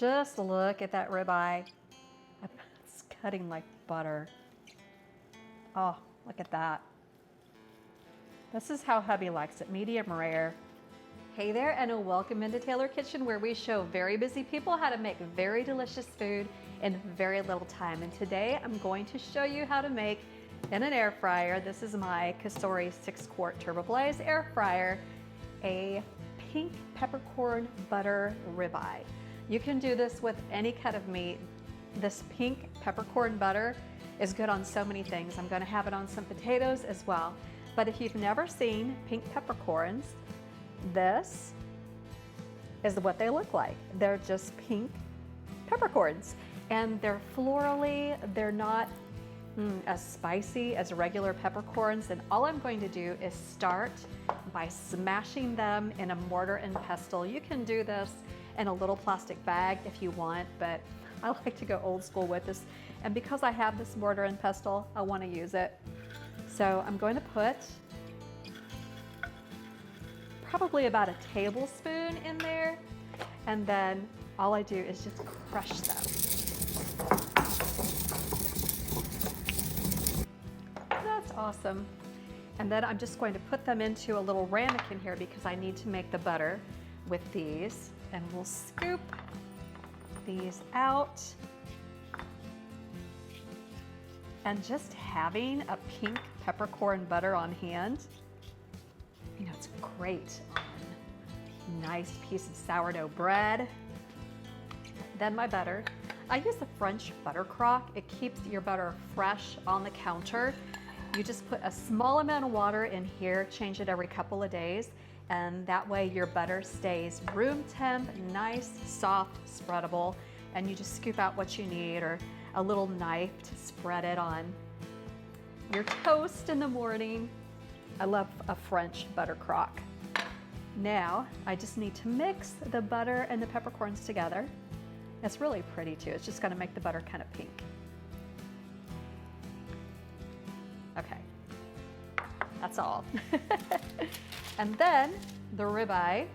Just look at that ribeye. It's cutting like butter. Oh, look at that. This is how hubby likes it, medium rare. Hey there, and welcome into Taylor Kitchen, where we show very busy people how to make very delicious food in very little time. And today I'm going to show you how to make, in an air fryer, this is my Castore 6-quart Turbo Blaze air fryer, a pink peppercorn butter ribeye. You can do this with any cut of meat. This pink peppercorn butter is good on so many things. I'm going to have it on some potatoes as well. But if you've never seen pink peppercorns, this is what they look like. They're just pink peppercorns, and they're florally, they're not as spicy as regular peppercorns. And all I'm going to do is start by smashing them in a mortar and pestle. You can do this in a little plastic bag if you want, but I like to go old school with this. And because I have this mortar and pestle, I want to use it. So I'm going to put probably about a tablespoon in there, and then all I do is just crush them. That's awesome. And then I'm just going to put them into a little ramekin here because I need to make the butter with these, and we'll scoop these out. And just having a pink peppercorn butter on hand, you know, it's great on a nice piece of sourdough bread. Then my butter. I use the French butter crock. It keeps your butter fresh on the counter. You just put a small amount of water in here, change it every couple of days, and that way your butter stays room temp, nice, soft, spreadable, and you just scoop out what you need, or a little knife to spread it on your toast in the morning. I love a French butter crock. Now, I just need to mix the butter and the peppercorns together. It's really pretty too. It's just gonna make the butter kind of pink. Okay, that's all. And then the ribeye,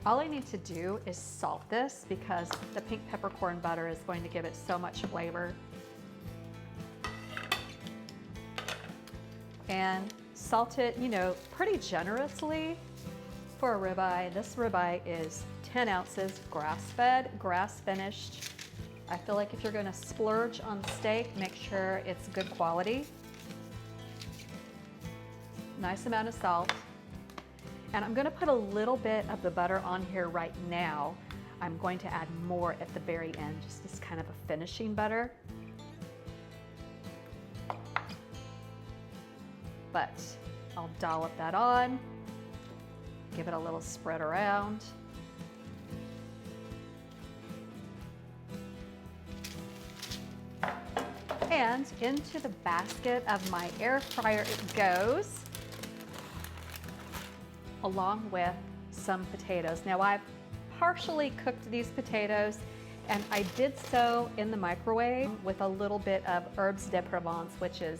all I need to do is salt this because the pink peppercorn butter is going to give it so much flavor. And salt it, you know, pretty generously for a ribeye. This ribeye is 10 ounces, grass-fed, grass-finished. I feel like if you're gonna splurge on steak, make sure it's good quality. Nice amount of salt. And I'm gonna put a little bit of the butter on here right now. I'm going to add more at the very end, just as kind of a finishing butter. But I'll dollop that on, give it a little spread around. And into the basket of my air fryer it goes, along with some potatoes. Now I've partially cooked these potatoes, and I did so in the microwave with a little bit of herbes de Provence, which is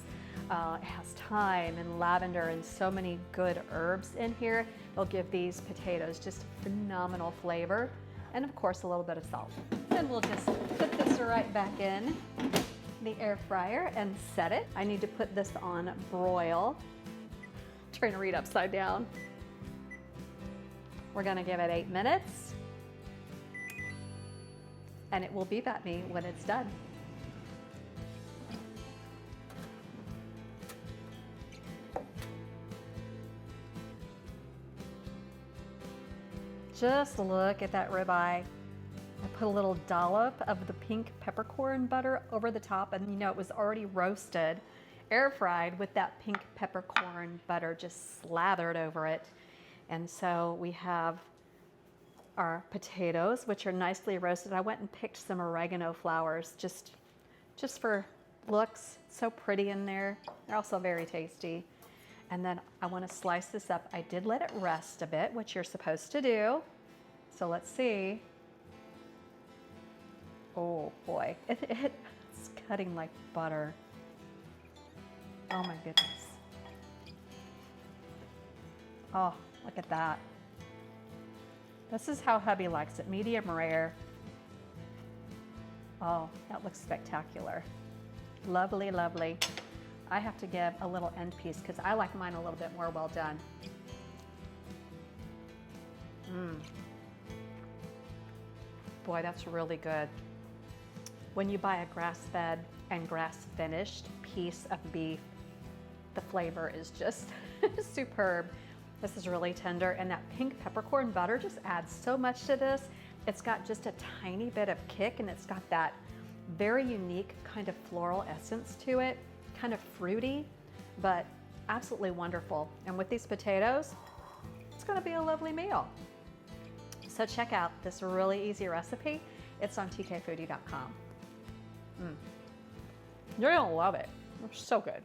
it has thyme and lavender and so many good herbs in here. They'll give these potatoes just phenomenal flavor, and of course a little bit of salt. Then we'll just put this right back in the air fryer and set it. I need to put this on broil. I'm trying to read upside down. We're gonna give it 8 minutes, and it will beep at me when it's done. Just look at that ribeye. I put a little dollop of the pink peppercorn butter over the top, and you know, it was already roasted, air fried with that pink peppercorn butter just slathered over it. And so we have our potatoes, which are nicely roasted. I went and picked some oregano flowers just for looks. It's so pretty in there. They're also very tasty. And then I want to slice this up. I did let it rest a bit, which you're supposed to do. So let's see. Oh boy, it's cutting like butter. Oh my goodness. Oh, look at that. This is how hubby likes it, medium rare. Oh, that looks spectacular. Lovely, lovely. I have to give a little end piece because I like mine a little bit more well done. Boy, that's really good. When you buy a grass-fed and grass-finished piece of beef, the flavor is just superb. This is really tender, and that pink peppercorn butter just adds so much to this. It's got just a tiny bit of kick, and it's got that very unique kind of floral essence to it, kind of fruity, but absolutely wonderful. And with these potatoes, it's gonna be a lovely meal. So check out this really easy recipe. It's on tkfoodie.com. You're gonna love it. It's so good.